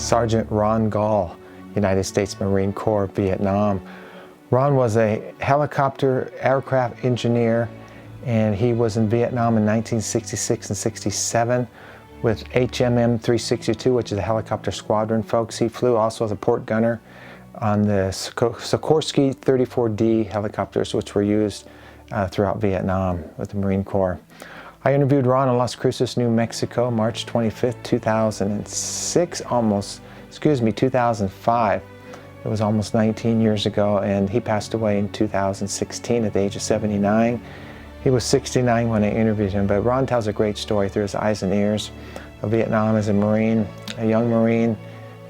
Sergeant Ron Gall, United States Marine Corps, Vietnam. Ron was a helicopter aircraft engineer, and he was in Vietnam in 1966 and 67 with HMM 362, which is a helicopter squadron, folks. He flew also as a port gunner on the Sikorsky 34D helicopters, which were used throughout Vietnam with the Marine Corps. I interviewed Ron in Las Cruces, New Mexico, March 25th, 2005. It was almost 19 years ago, and he passed away in 2016 at the age of 79. He was 69 when I interviewed him, but Ron tells a great story through his eyes and ears of Vietnam as a Marine, a young Marine,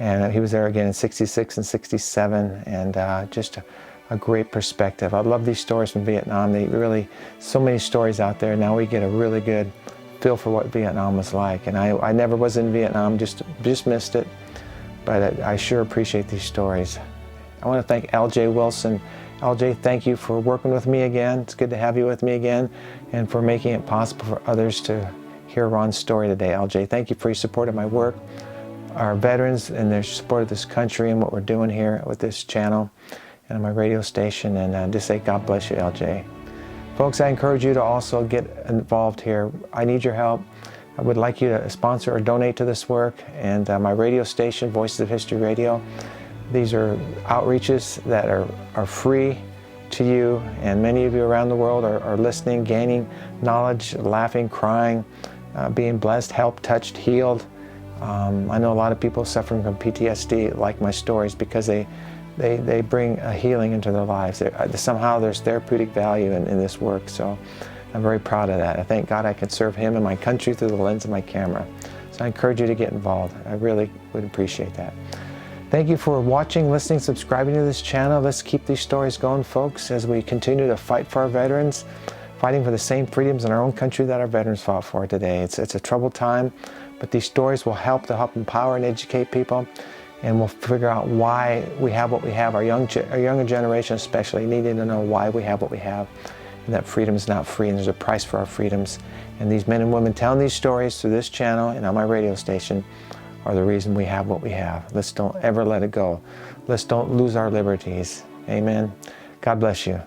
and he was there again in 66 and 67, and just a great perspective. I love these stories from Vietnam. They really, so many stories out there. Now we get a really good feel for what Vietnam was like. And I never was in Vietnam, just missed it. But I sure appreciate these stories. I want to thank L.J. Wilson. L.J., thank you for working with me again. It's good to have you with me again, and for making it possible for others to hear Ron's story today. L.J., thank you for your support of my work, our veterans and their support of this country and what we're doing here with this channel and my radio station, and just say God bless you, L.J. Folks, I encourage you to also get involved here. I need your help. I would like you to sponsor or donate to this work, and my radio station, Voices of History Radio. These are outreaches that are free to you, and many of you around the world are listening, gaining knowledge, laughing, crying, being blessed, helped, touched, healed. I know a lot of people suffering from PTSD like my stories because they bring a healing into their lives. Somehow there's therapeutic value in this work, so I'm very proud of that. I thank God I can serve Him and my country through the lens of my camera. So I encourage you to get involved. I really would appreciate that. Thank you for watching, listening, subscribing to this channel. Let's keep these stories going, folks, as we continue to fight for our veterans, fighting for the same freedoms in our own country that our veterans fought for today. It's a troubled time, but these stories will help empower and educate people, and we'll figure out why we have what we have. Our younger generation especially needing to know why we have what we have, and that freedom is not free, and there's a price for our freedoms. And these men and women telling these stories through this channel and on my radio station are the reason we have what we have. Let's don't ever let it go. Let's don't lose our liberties. Amen. God bless you.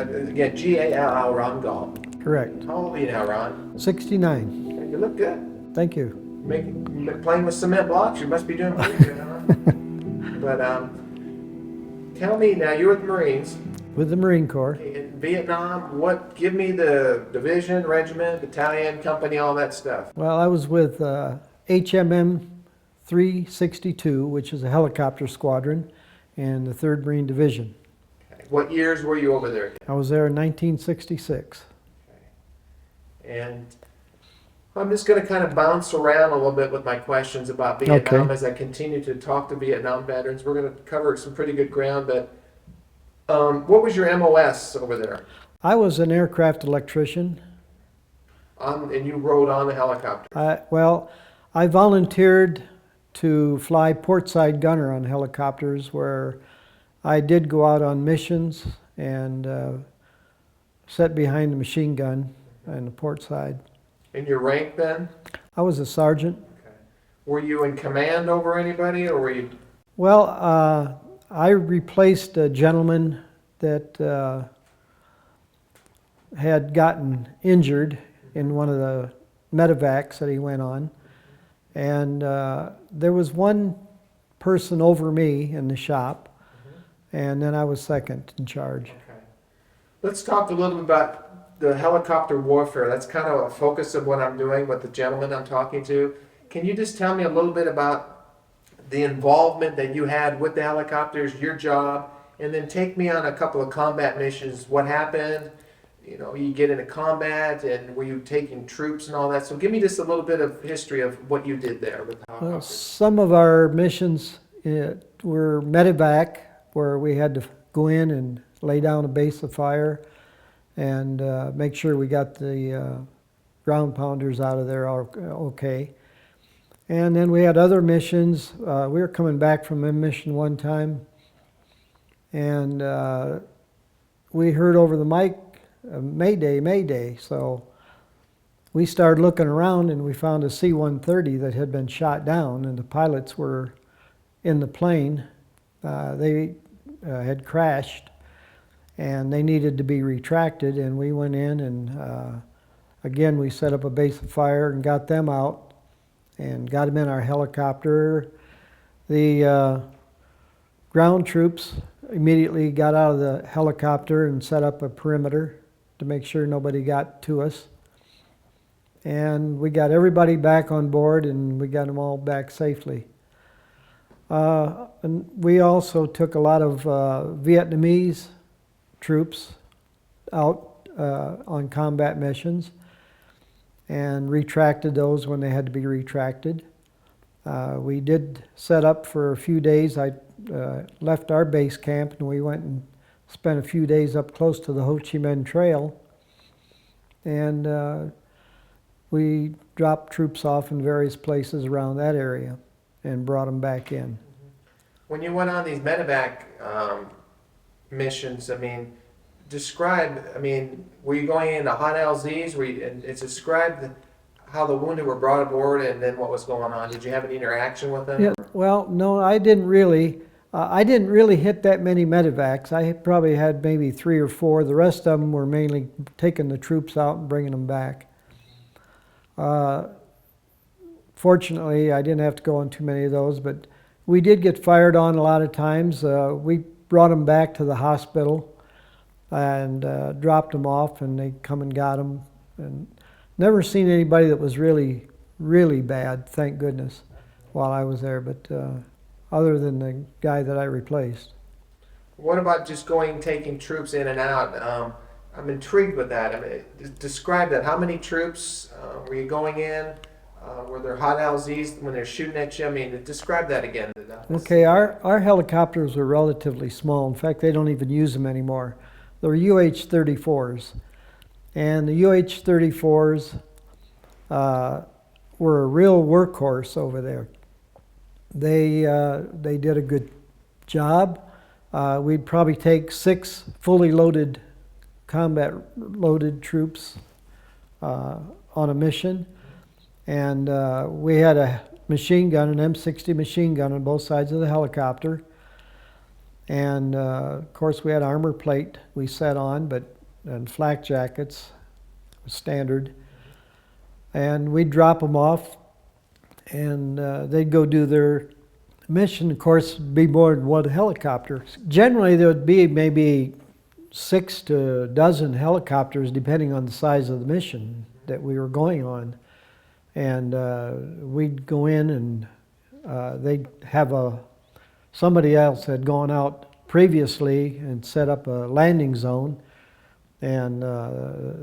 Again, G-A-L-L, Ron Gall. Correct. How old are you now, Ron? 69. You look good. Thank you. Playing with cement blocks, you must be doing pretty good, huh? But tell me now, you're with the Marines. With the Marine Corps. In Vietnam, give me the division, regiment, battalion, company, all that stuff. Well, I was with HMM 362, which is a helicopter squadron, and the 3rd Marine Division. What years were you over there? I was there in 1966. Okay. And I'm just going to kind of bounce around a little bit with my questions about Vietnam as I continue to talk to Vietnam veterans. We're going to cover some pretty good ground, but what was your MOS over there? I was an aircraft electrician. And you rode on the helicopter? Well, I volunteered to fly portside gunner on helicopters, where I did go out on missions and sat behind the machine gun on the port side. And your rank then? I was a sergeant. Okay. Were you in command over anybody, or were you? Well, I replaced a gentleman that had gotten injured in one of the medevacs that he went on. And there was one person over me in the shop, and then I was second in charge. Okay. Let's talk a little bit about the helicopter warfare. That's kind of a focus of what I'm doing with the gentleman I'm talking to. Can you just tell me a little bit about the involvement that you had with the helicopters, your job, and then take me on a couple of combat missions, what happened, you know, you get into combat, and were you taking troops and all that? So give me just a little bit of history of what you did there with the Well, helicopters. some of our missions were medevac, where we had to go in and lay down a base of fire and make sure we got the ground pounders out of there okay. And then we had other missions. We were coming back from a mission one time, and we heard over the mic, Mayday, Mayday. So we started looking around, and we found a C-130 that had been shot down, and the pilots were in the plane. They had crashed, and they needed to be retracted, and we went in, and again, we set up a base of fire and got them out and got them in our helicopter. The ground troops immediately got out of the helicopter and set up a perimeter to make sure nobody got to us. And we got everybody back on board, and we got them all back safely. And we also took a lot of Vietnamese troops out on combat missions and retracted those when they had to be retracted. We did set up for a few days. I left our base camp, and we went and spent a few days up close to the Ho Chi Minh Trail, and we dropped troops off in various places around that area and brought them back in. When you went on these medevac missions, I mean, describe, I mean, were you going into hot LZs? And it's described how the wounded were brought aboard and then what was going on. Did you have any interaction with them? Yeah, well, no, I didn't really. I didn't really hit that many medevacs. I probably had maybe 3 or 4. The rest of them were mainly taking the troops out and bringing them back. Fortunately, I didn't have to go on too many of those, but we did get fired on a lot of times. We brought them back to the hospital and dropped them off, and they come and got them. And never seen anybody that was really, really bad, thank goodness, while I was there, but other than the guy that I replaced. What about just taking troops in and out? I'm intrigued with that. I mean, describe that. How many troops were you going in? Were there hot LZs when they're shooting at you? I mean, describe that again. Okay, our helicopters were relatively small. In fact, they don't even use them anymore. They're UH-34s. And the UH-34s were a real workhorse over there. They did a good job. We'd probably take 6 fully loaded, combat loaded troops on a mission. And we had a machine gun, an M60 machine gun on both sides of the helicopter. And of course we had armor plate we set on, and flak jackets, standard. And we'd drop them off, and they'd go do their mission. Of course, be more than one helicopter. Generally, there would be maybe 6 to a dozen helicopters, depending on the size of the mission that we were going on. And we'd go in, and they'd have somebody else had gone out previously and set up a landing zone, and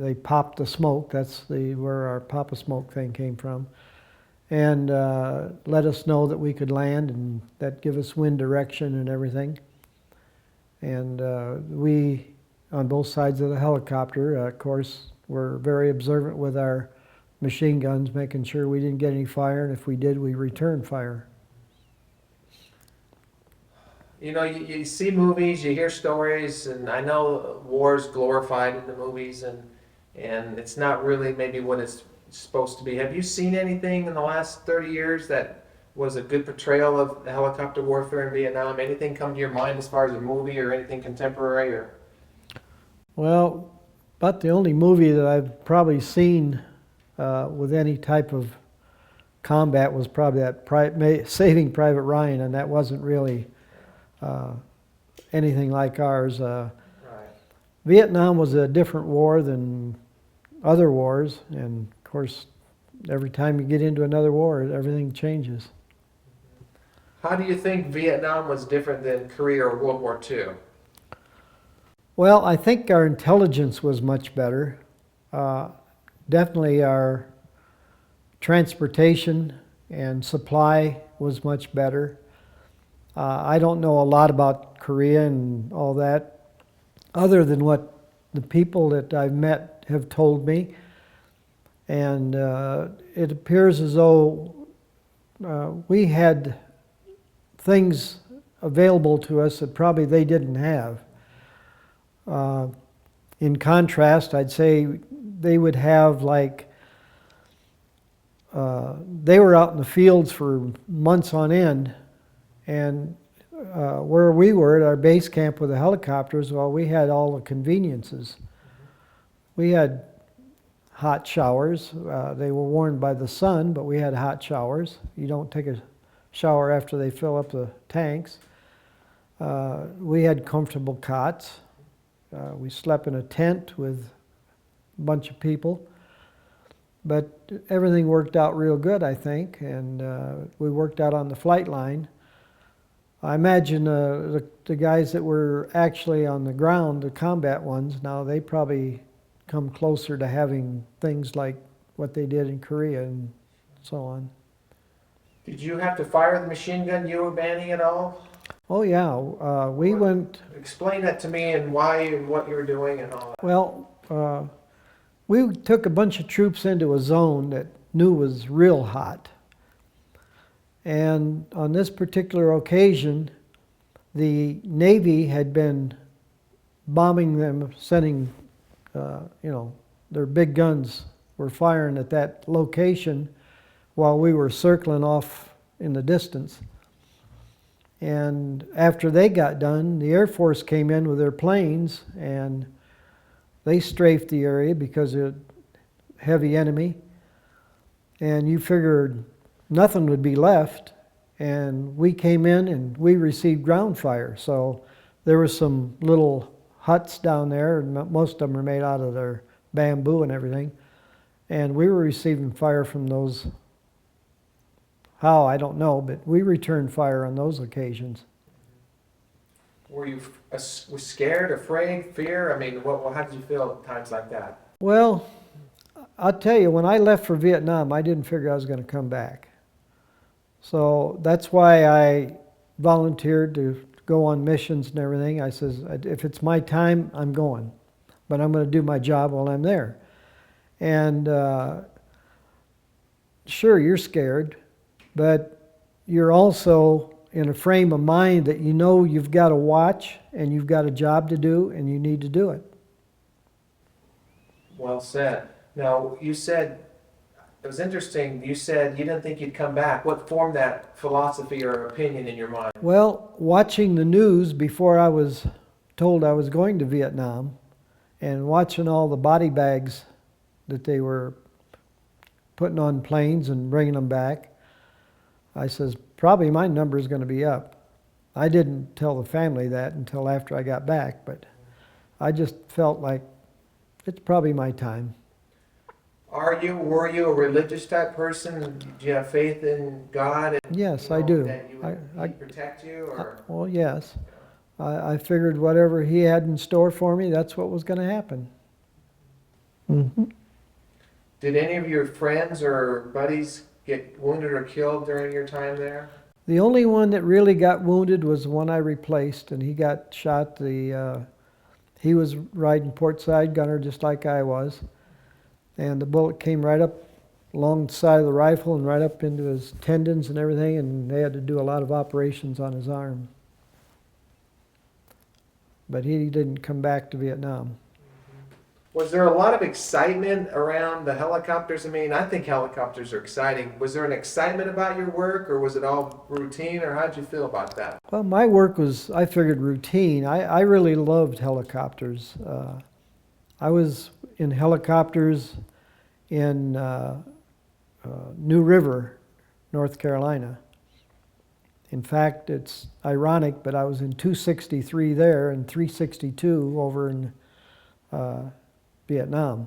they popped the smoke. That's where our pop a smoke thing came from, and let us know that we could land, and that give us wind direction and everything. And we, on both sides of the helicopter, of course, were very observant with our machine guns, making sure we didn't get any fire, and if we did, we returned fire. You know, you see movies, you hear stories, and I know war's glorified in the movies, and it's not really maybe what it's supposed to be. Have you seen anything in the last 30 years that was a good portrayal of the helicopter warfare in Vietnam? Anything come to your mind as far as a movie or anything contemporary? Or? Well, about the only movie that I've probably seen with any type of combat was probably that Saving Private Ryan, and that wasn't really anything like ours. Right. Vietnam was a different war than other wars, and of course, every time you get into another war, everything changes. How do you think Vietnam was different than Korea or World War II? Well, I think our intelligence was much better. Uh, Definitely our transportation and supply was much better. I don't know a lot about Korea and all that, other than what the people that I've met have told me. And it appears as though we had things available to us that probably they didn't have. In contrast, I'd say they would have like, they were out in the fields for months on end, and where we were at our base camp with the helicopters, well, we had all the conveniences. We had hot showers. They were warmed by the sun, but we had hot showers. You don't take a shower after they fill up the tanks. We had comfortable cots. We slept in a tent with a bunch of people. But everything worked out real good, I think, and we worked out on the flight line. I imagine the guys that were actually on the ground, the combat ones, now they probably come closer to having things like what they did in Korea and so on. Did you have to fire the machine gun you were manning at all? Oh yeah, we went. Explain that to me and why and what you were doing and all that. Well, we took a bunch of troops into a zone that knew was real hot. And on this particular occasion, the Navy had been bombing them, sending, their big guns were firing at that location while we were circling off in the distance. And after they got done, the Air Force came in with their planes and they strafed the area because of heavy enemy. And you figured nothing would be left. And we came in and we received ground fire. So there were some little huts down there, and most of them are made out of their bamboo and everything. And we were receiving fire from those. How, I don't know, but we returned fire on those occasions. Were you scared, afraid, fear? I mean, how did you feel at times like that? Well, I'll tell you, when I left for Vietnam, I didn't figure I was going to come back. So that's why I volunteered to go on missions and everything. I says, if it's my time, I'm going. But I'm going to do my job while I'm there. And sure, you're scared, but you're also in a frame of mind that you know you've got to watch and you've got a job to do and you need to do it. Well said. Now, you said, it was interesting, you said you didn't think you'd come back. What formed that philosophy or opinion in your mind? Well, watching the news before I was told I was going to Vietnam and watching all the body bags that they were putting on planes and bringing them back, I says, probably my number is going to be up. I didn't tell the family that until after I got back, but I just felt like it's probably my time. Were you a religious type person? Do you have faith in God? And, Yes, I do. That He'd protect you? Or? Well, yes. I figured whatever He had in store for me, that's what was going to happen. Mm-hmm. Did any of your friends or buddies get wounded or killed during your time there? The only one that really got wounded was the one I replaced, and he got shot. He was riding port side gunner just like I was, and the bullet came right up along the side of the rifle and right up into his tendons and everything, and they had to do a lot of operations on his arm. But he didn't come back to Vietnam. Was there a lot of excitement around the helicopters? I mean, I think helicopters are exciting. Was there an excitement about your work, or was it all routine, or how did you feel about that? Well, my work was, I figured, routine. I really loved helicopters. I was in helicopters in New River, North Carolina. In fact, it's ironic, but I was in 263 there and 362 over in Vietnam.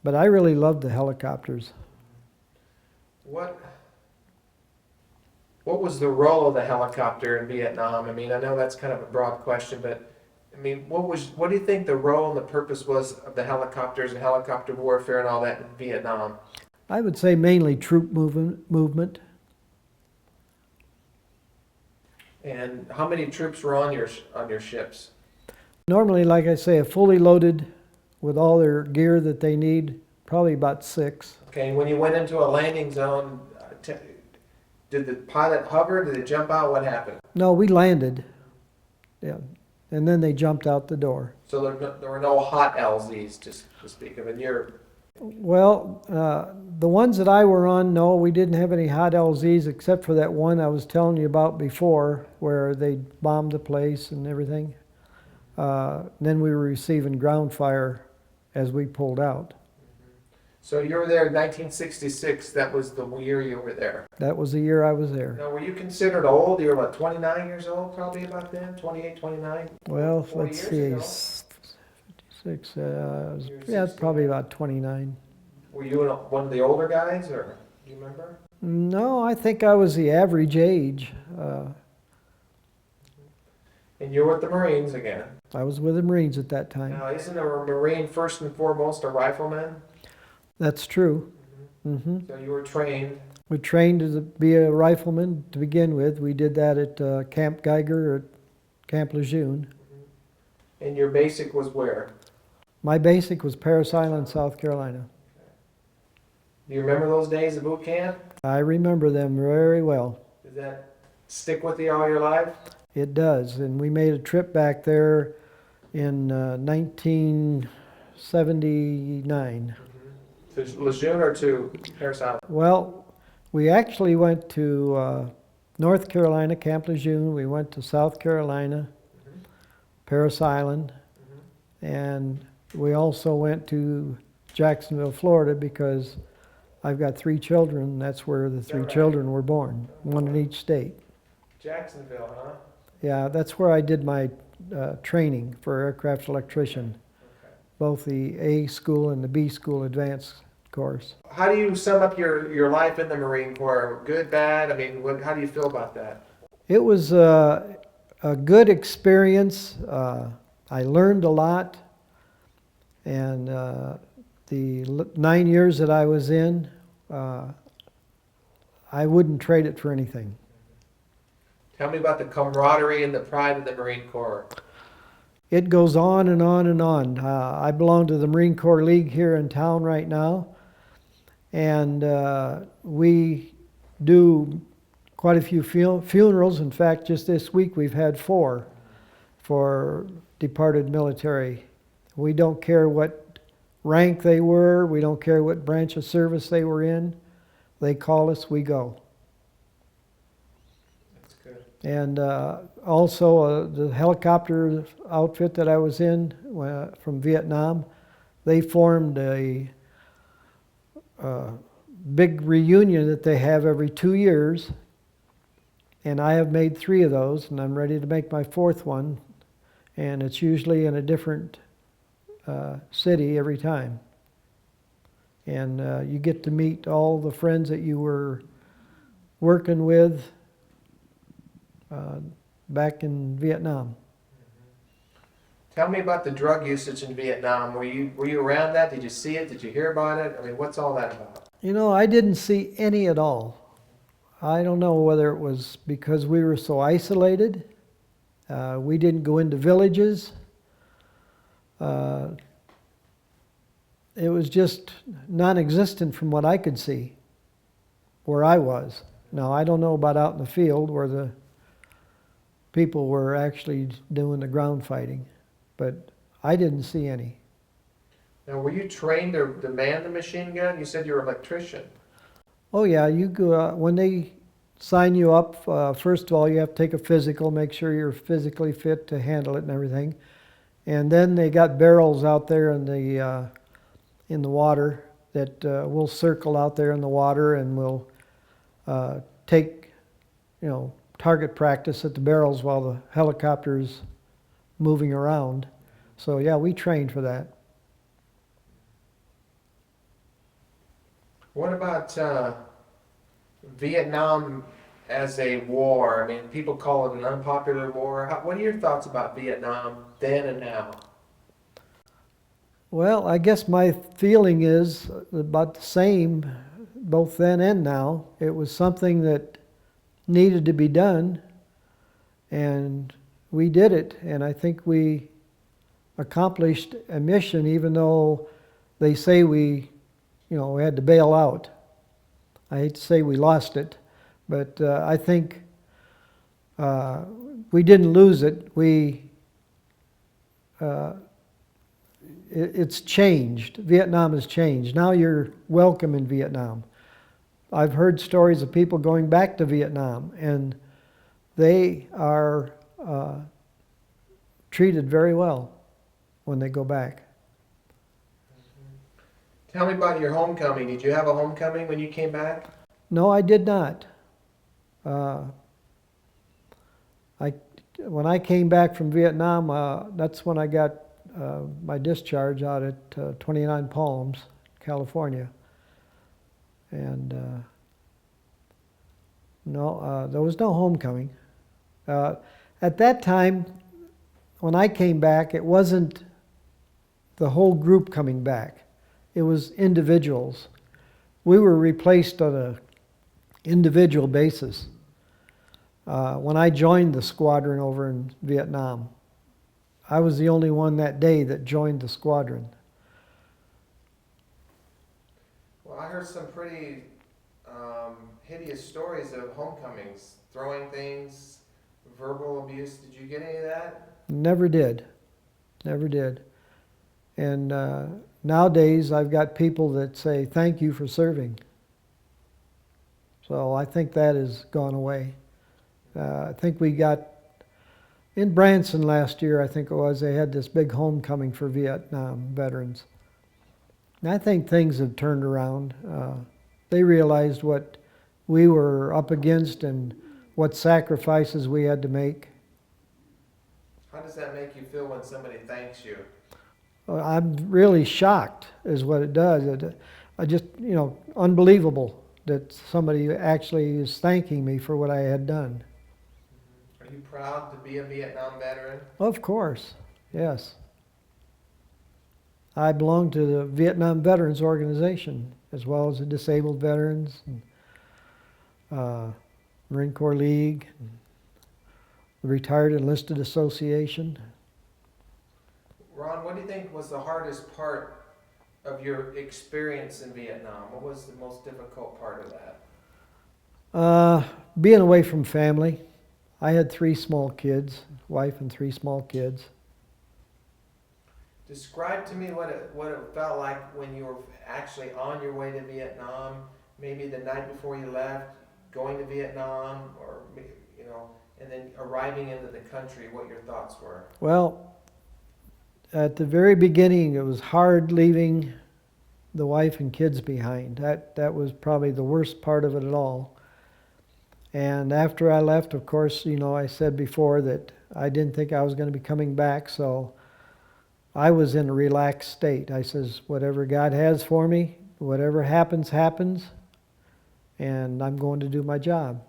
But I really loved the helicopters. What was the role of the helicopter in Vietnam? I mean, I know that's kind of a broad question, but I I mean, what do you think the role and the purpose was of the helicopters and helicopter warfare and all that in Vietnam? I would say mainly troop movement. And how many troops were on your ships? Normally, like I say, fully loaded with all their gear that they need, probably about 6. Okay, and when you went into a landing zone, did the pilot hover? Did it jump out? What happened? No, we landed. Yeah. And then they jumped out the door. So there were no hot LZs to speak of, and you're... Well, the ones that I were on, no, we didn't have any hot LZs except for that one I was telling you about before where they bombed the place and everything. Then we were receiving ground fire as we pulled out. So you were there in 1966. That was the year you were there. That was the year I was there. Now, were you considered old? You were about 29 years old probably about then? 28, 29? Well, 40 let's years see. ago? 56, yeah, it's probably about 29. Were you one of the older guys, or do you remember? No, I think I was the average age. And you were with the Marines again. I was with the Marines at that time. Now, isn't a Marine first and foremost a rifleman? That's true. Mm-hmm. So you were trained. We trained to be a rifleman to begin with. We did that at Camp Geiger or at Camp Lejeune. And your basic was where? My basic was Parris Island, South Carolina. Do you remember those days of boot camp? I remember them very well. Does that stick with you all your life? It does. And we made a trip back there in 1979. To Lejeune or to Parris Island? Well, we actually went to North Carolina, Camp Lejeune. We went to South Carolina, Parris Island, and we also went to Jacksonville, Florida, because I've got 3 children. That's where the 3 children were born, one in each state. Jacksonville, huh? Yeah, that's where I did my training for aircraft electrician, both the A school and the B school advanced course. How do you sum up your life in the Marine Corps? Good, bad? I mean, how do you feel about that? It was a good experience. I learned a lot, and the 9 years that I was in, I wouldn't trade it for anything. Tell me about the camaraderie and the pride of the Marine Corps. It goes on and on and on. I belong to the Marine Corps League here in town right now, and we do quite a few funerals. In fact, just this week we've had 4 for departed military. We don't care what rank they were. We don't care what branch of service they were in. They call us, we go. That's good. And also the helicopter outfit that I was in from Vietnam, they formed a big reunion that they have every 2 years. And I have made 3 of those, and I'm ready to make my 4th one. And it's usually in a different city every time. And you get to meet all the friends that you were working with back in Vietnam. Tell me about the drug usage in Vietnam. Were you around that? Did you see it? Did you hear about it? I mean, what's all that about? You know, I didn't see any at all. I don't know whether it was because we were so isolated. We didn't go into villages. It was just non-existent from what I could see where I was. Now, I don't know about out in the field where the people were actually doing the ground fighting, but I didn't see any. Now, were you trained to man the machine gun? You said you were an electrician. Oh yeah, you go when they sign you up. First of all, you have to take a physical, make sure you're physically fit to handle it and everything. And then they got barrels out there in the water that we'll circle out there in the water, and we'll take, target practice at the barrels while the helicopter's moving around. So yeah, we trained for that. What about Vietnam as a war? I mean, people call it an unpopular war. What are your thoughts about Vietnam then and now? Well, I guess my feeling is about the same both then and now. It was something that needed to be done, and we did it, and I think we accomplished a mission, even though they say we had to bail out. I hate to say we lost it, but I think we didn't lose it. It's changed. Vietnam has changed. Now you're welcome in Vietnam. I've heard stories of people going back to Vietnam, and they are treated very well when they go back. Tell me about your homecoming. Did you have a homecoming when you came back? No, I did not. When I came back from Vietnam, that's when I got my discharge out at 29 Palms, California. And no, there was no homecoming. At that time, when I came back, it wasn't the whole group coming back. It was individuals. We were replaced on an individual basis. When I joined the squadron over in Vietnam, I was the only one that day that joined the squadron. Well, I heard some pretty hideous stories of homecomings, throwing things, verbal abuse. Did you get any of that? Never did. Never did. And nowadays, I've got people that say, thank you for serving. So I think that has gone away. I think we got, in Branson last year, I think it was, they had this big homecoming for Vietnam veterans. And I think things have turned around. They realized what we were up against and what sacrifices we had to make. How does that make you feel when somebody thanks you? I'm really shocked is what it does. I just, unbelievable that somebody actually is thanking me for what I had done. Are you proud to be a Vietnam veteran? Of course, yes. I belong to the Vietnam Veterans Organization, as well as the Disabled Veterans, and, Marine Corps League, and the Retired Enlisted Association. Ron, what do you think was the hardest part of your experience in Vietnam? What was the most difficult part of that? Being away from family. I had 3 small kids, wife and 3 small kids. Describe to me what it felt like when you were actually on your way to Vietnam, maybe the night before you left, going to Vietnam, or and then arriving into the country, what your thoughts were. Well, at the very beginning, it was hard leaving the wife and kids behind. That was probably the worst part of it at all. And after I left, of course, I said before that I didn't think I was going to be coming back, so I was in a relaxed state. I says, whatever God has for me, whatever happens, happens, and I'm going to do my job.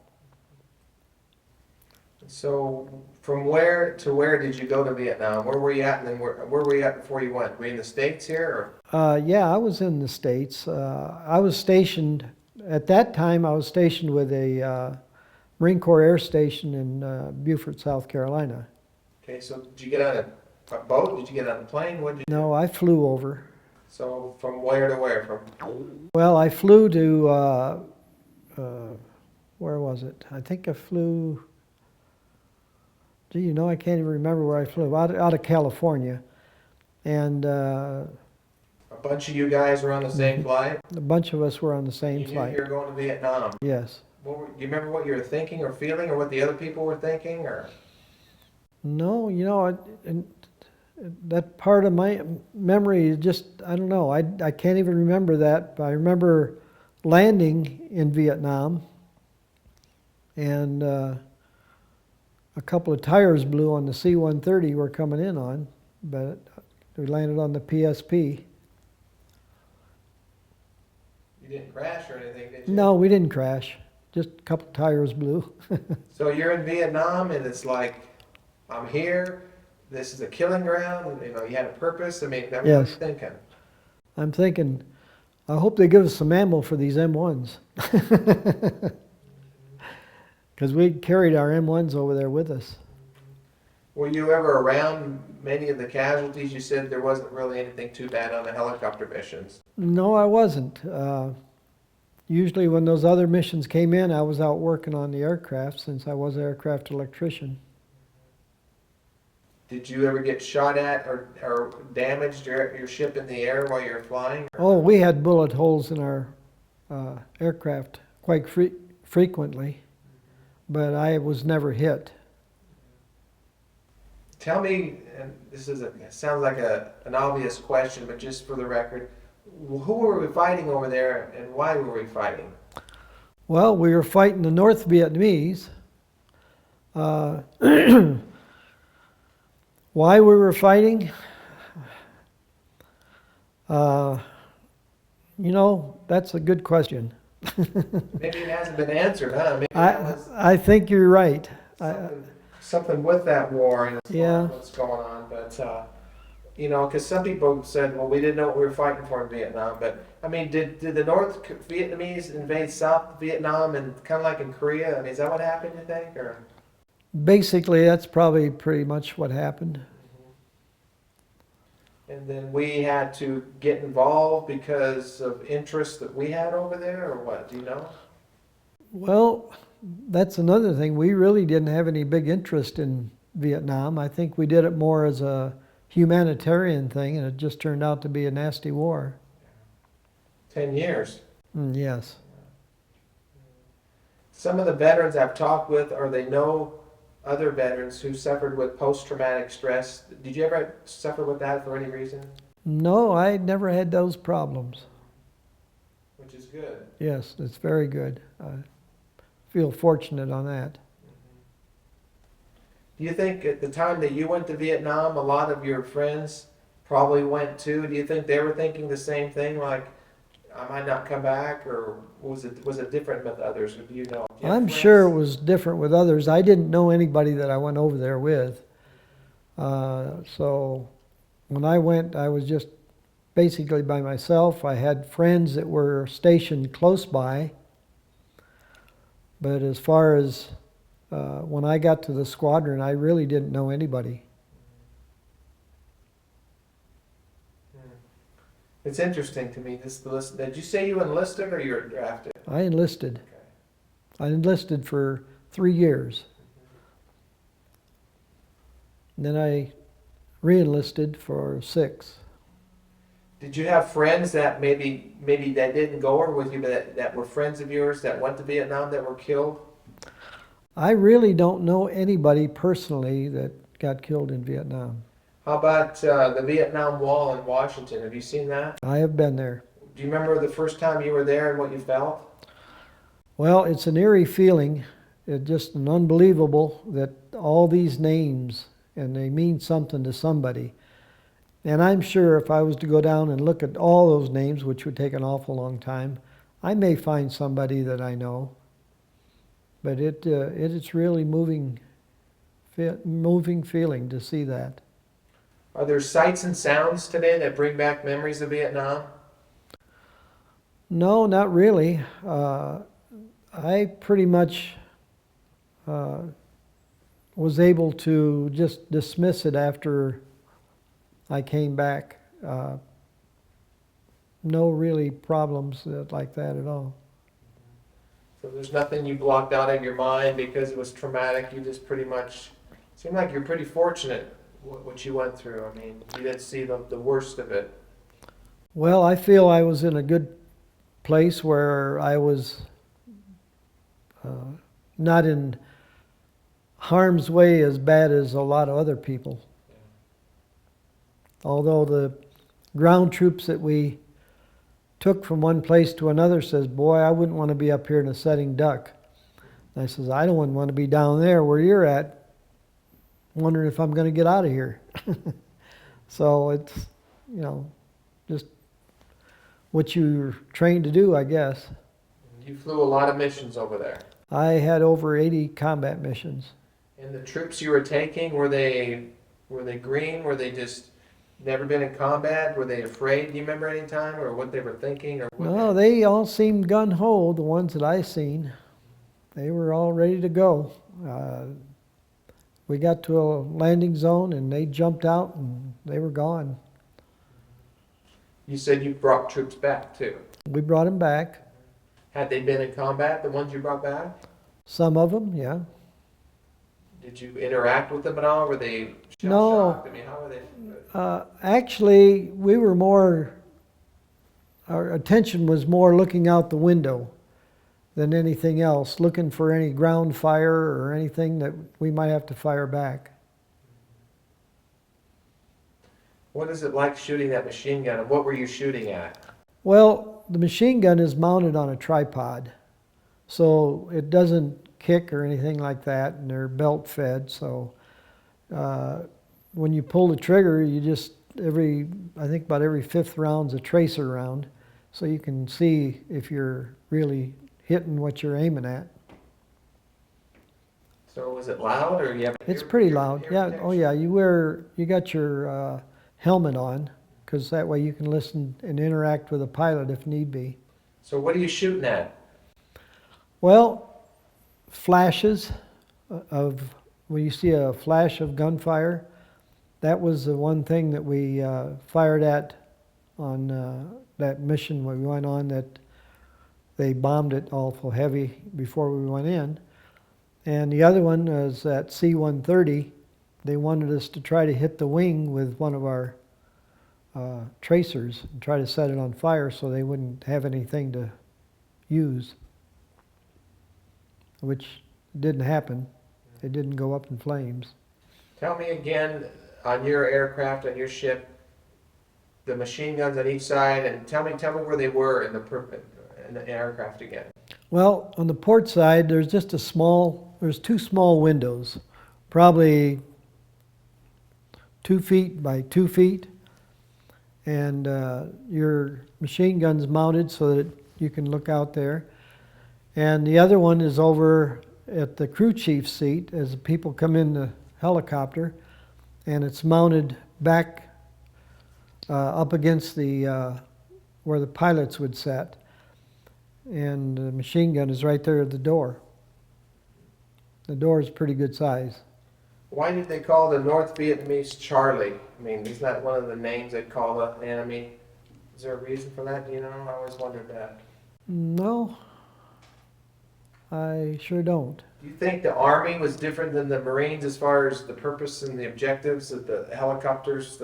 So, from where to where did you go to Vietnam? Where were you at, and then where were you at before you went? Were you in the States here, or? Yeah, I was in the States. I was stationed, at that time, I was stationed with a Marine Corps Air Station in Beaufort, South Carolina. Okay, so did you get on a boat? Did you get on a plane? What did you do? No, I flew over. So, from where to where? Well, I flew to, where was it? I think I flew, I can't even remember where I flew, out of California. And A bunch of you guys were on the same flight? a bunch of us were on the same You knew flight. you were going to Vietnam. Yes. Do you remember what you were thinking or feeling, or what the other people were thinking, or? No, that part of my memory is just, I don't know. I can't even remember that. But I remember landing in Vietnam, and a couple of tires blew on the C-130 we're coming in on, but we landed on the PSP. You didn't crash or anything, did you? No, we didn't crash. just a couple tires blew. So you're in Vietnam, and it's like, I'm here. This is a killing ground. You know, you had a purpose. I mean, what are you Yes. thinking? I'm thinking, I hope they give us some ammo for these M1s. Because we carried our M1s over there with us. Were you ever around many of the casualties? You said there wasn't really anything too bad on the helicopter missions. No, I wasn't. Usually when those other missions came in, I was out working on the aircraft since I was an aircraft electrician. Did you ever get shot at or damaged your ship in the air while you were flying? Oh, we had bullet holes in our aircraft quite frequently, but I was never hit. Tell me, and this is sounds like an obvious question, but just for the record, who were we fighting over there, and why were we fighting? Well, we were fighting the North Vietnamese. Why we were fighting? You know, that's a good question. Maybe it hasn't been answered, huh? Maybe I think you're right. something with that war and Yeah. what's going on. But, you know, because some people said, well, we didn't know what we were fighting for in Vietnam. But, I mean, did the North Vietnamese invade South Vietnam and kind of like in Korea? I mean, is that what happened, you think? Or? Basically, that's probably pretty much what happened. And then we had to get involved because of interests that we had over there, or what? Do you know? Well, that's another thing. We really didn't have any big interest in Vietnam. I think we did it more as a humanitarian thing, and it just turned out to be a nasty war. 10 years. Yes. Some of the veterans I've talked with, or they know other veterans who suffered with post-traumatic stress. Did you ever suffer with that for any reason? No, I never had those problems. Which is good. Yes, it's very good. I feel fortunate on that. Do you think at the time that you went to Vietnam, a lot of your friends probably went too? Do you think they were thinking the same thing, like, I might not come back, or was it different with others? Do you know? Do you have I'm friends? sure it was different with others. I didn't know anybody that I went over there with. So when I went, I was just basically by myself. I had friends that were stationed close by. But as far as when I got to the squadron, I really didn't know anybody. It's interesting to me, this list. Did you say you enlisted or you were drafted? I enlisted. Okay. I enlisted for 3 years. And then I re-enlisted for 6. Did you have friends that maybe that didn't go over with you, but that were friends of yours that went to Vietnam that were killed? I really don't know anybody personally that got killed in Vietnam. How about the Vietnam Wall in Washington? Have you seen that? I have been there. Do you remember the first time you were there and what you felt? Well, it's an eerie feeling. It's just an unbelievable that all these names, and they mean something to somebody. And I'm sure if I was to go down and look at all those names, which would take an awful long time, I may find somebody that I know. But it's really moving feeling to see that. Are there sights and sounds today that bring back memories of Vietnam? No, not really. I pretty much was able to just dismiss it after I came back. No really problems like that at all. So there's nothing you blocked out of your mind because it was traumatic. You just pretty much seem like you're pretty fortunate what you went through. I mean, you didn't see the worst of it. Well, I feel I was in a good place where I was not in harm's way as bad as a lot of other people. Although the ground troops that we took from one place to another says, boy, I wouldn't want to be up here in a setting duck. And I says, I don't want to be down there where you're at, wondering if I'm going to get out of here. So it's, you know, just what you're trained to do, I guess. You flew a lot of missions over there. I had over 80 combat missions. And the troops you were taking, were they green? Were they just never been in combat? Were they afraid? Do you remember any time, or what they were thinking, or what? No, they all seemed gung-ho, the ones that I seen. They were all ready to go. We got to a landing zone and they jumped out and they were gone. You said you brought troops back too. We brought them back. Had they been in combat, the ones you brought back? Some of them, yeah. Did you interact with them at all? Were they No. shell-shocked? I mean, how were they? Actually, we were more, our attention was more looking out the window than anything else, looking for any ground fire or anything that we might have to fire back. What is it like shooting that machine gun, and what were you shooting at? Well, the machine gun is mounted on a tripod, so it doesn't kick or anything like that, and they're belt fed, so when you pull the trigger, you just, I think about every fifth round's a tracer round, so you can see if you're really hitting what you're aiming at. So was it loud, or you have? It's pretty loud. Yeah. Oh yeah. You got your helmet on, because that way you can listen and interact with a pilot if need be. So what are you shooting at? Well, flashes of, when you see a flash of gunfire, that was the one thing that we fired at on that mission we went on, that they bombed it awful heavy before we went in. And the other one was at C-130. They wanted us to try to hit the wing with one of our tracers and try to set it on fire so they wouldn't have anything to use, which didn't happen. It didn't go up in flames. Tell me again, on your aircraft, on your ship, the machine guns on each side, and tell me where they were in the aircraft again. Well, on the port side, there's just there's two small windows, probably 2 feet by 2 feet, and your machine gun's mounted so that you can look out there. And the other one is over at the crew chief's seat as the people come in the helicopter, and it's mounted back up against the where the pilots would sit. And the machine gun is right there at the door. The door is pretty good size. Why did they call the North Vietnamese Charlie? I mean, isn't that one of the names they'd call the enemy? Is there a reason for that? Do you know? I always wondered that. No, I sure don't. Do you think the Army was different than the Marines as far as the purpose and the objectives of the helicopters?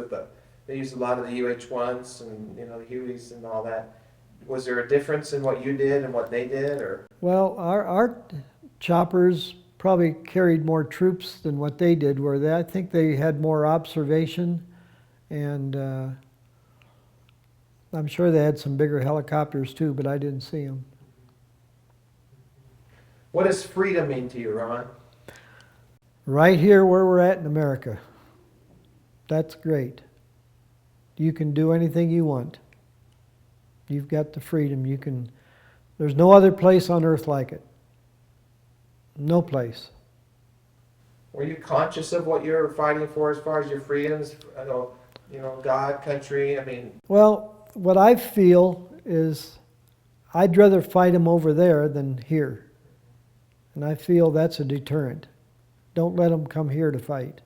They used a lot of the UH-1s and the Hueys and all that. Was there a difference in what you did and what they did, or? Well, our choppers probably carried more troops than what they did, I think they had more observation, and I'm sure they had some bigger helicopters too, but I didn't see them. What does freedom mean to you, Ron? Right here where we're at in America. That's great. You can do anything you want. You've got the freedom. There's no other place on earth like it. No place. Were you conscious of what you're fighting for as far as your freedoms? I know, God, country, I mean. Well, what I feel is I'd rather fight them over there than here. And I feel that's a deterrent. Don't let them come here to fight.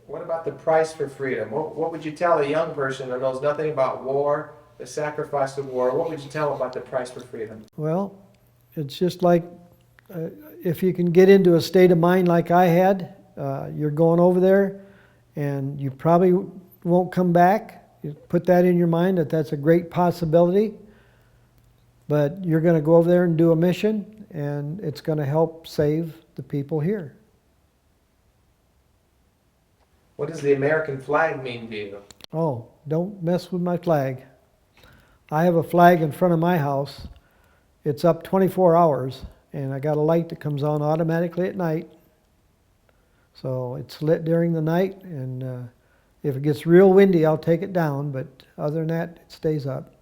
What about the price for freedom? What would you tell a young person who knows nothing about war, the sacrifice of war? What would you tell them about the price for freedom? Well, it's just like if you can get into a state of mind like I had, you're going over there and you probably won't come back. You put that in your mind that that's a great possibility, but you're going to go over there and do a mission, and it's going to help save the people here. What does the American flag mean to you? Oh, don't mess with my flag. I have a flag in front of my house. It's up 24 hours, and I got a light that comes on automatically at night. So it's lit during the night, and if it gets real windy, I'll take it down, but other than that, it stays up.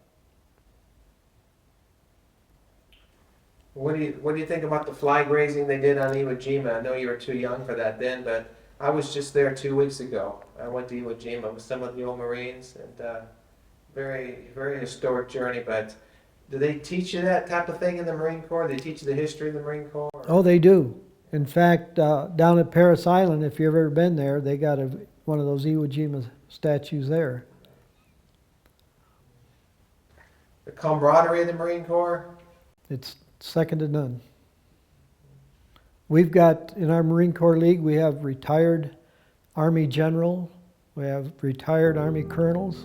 What do you think about the fly grazing they did on Iwo Jima? I know you were too young for that then, but I was just there 2 weeks ago. I went to Iwo Jima with some of the old Marines, and very, very historic journey. But do they teach you that type of thing in the Marine Corps? They teach you the history of the Marine Corps? Oh, they do. In fact, down at Paris Island, if you've ever been there, they got one of those Iwo Jima statues there. The camaraderie of the Marine Corps? It's second to none. We've got, in our Marine Corps League, we have retired Army general, we have retired Army colonels,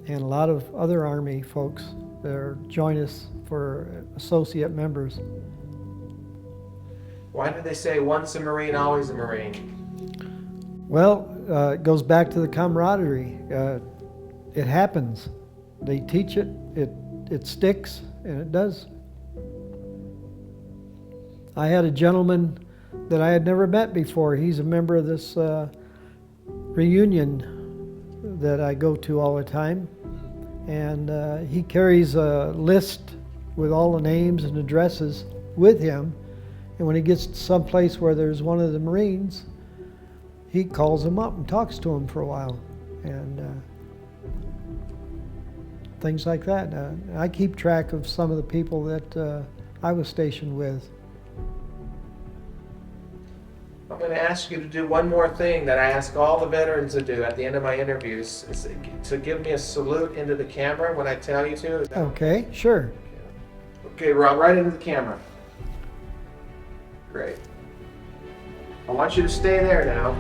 and a lot of other Army folks that join us for associate members. Why did they say once a Marine, always a Marine? Well, it goes back to the camaraderie. It happens. They teach it, it sticks, and it does. I had a gentleman that I had never met before. He's a member of this reunion that I go to all the time. And he carries a list with all the names and addresses with him. And when he gets to some place where there's one of the Marines, he calls them up and talks to them for a while. And things like that. I keep track of some of the people that I was stationed with. I'm going to ask you to do one more thing that I ask all the veterans to do at the end of my interviews, is to give me a salute into the camera when I tell you to. Okay, sure. Okay, Rob, right into the camera. Great. I want you to stay there now.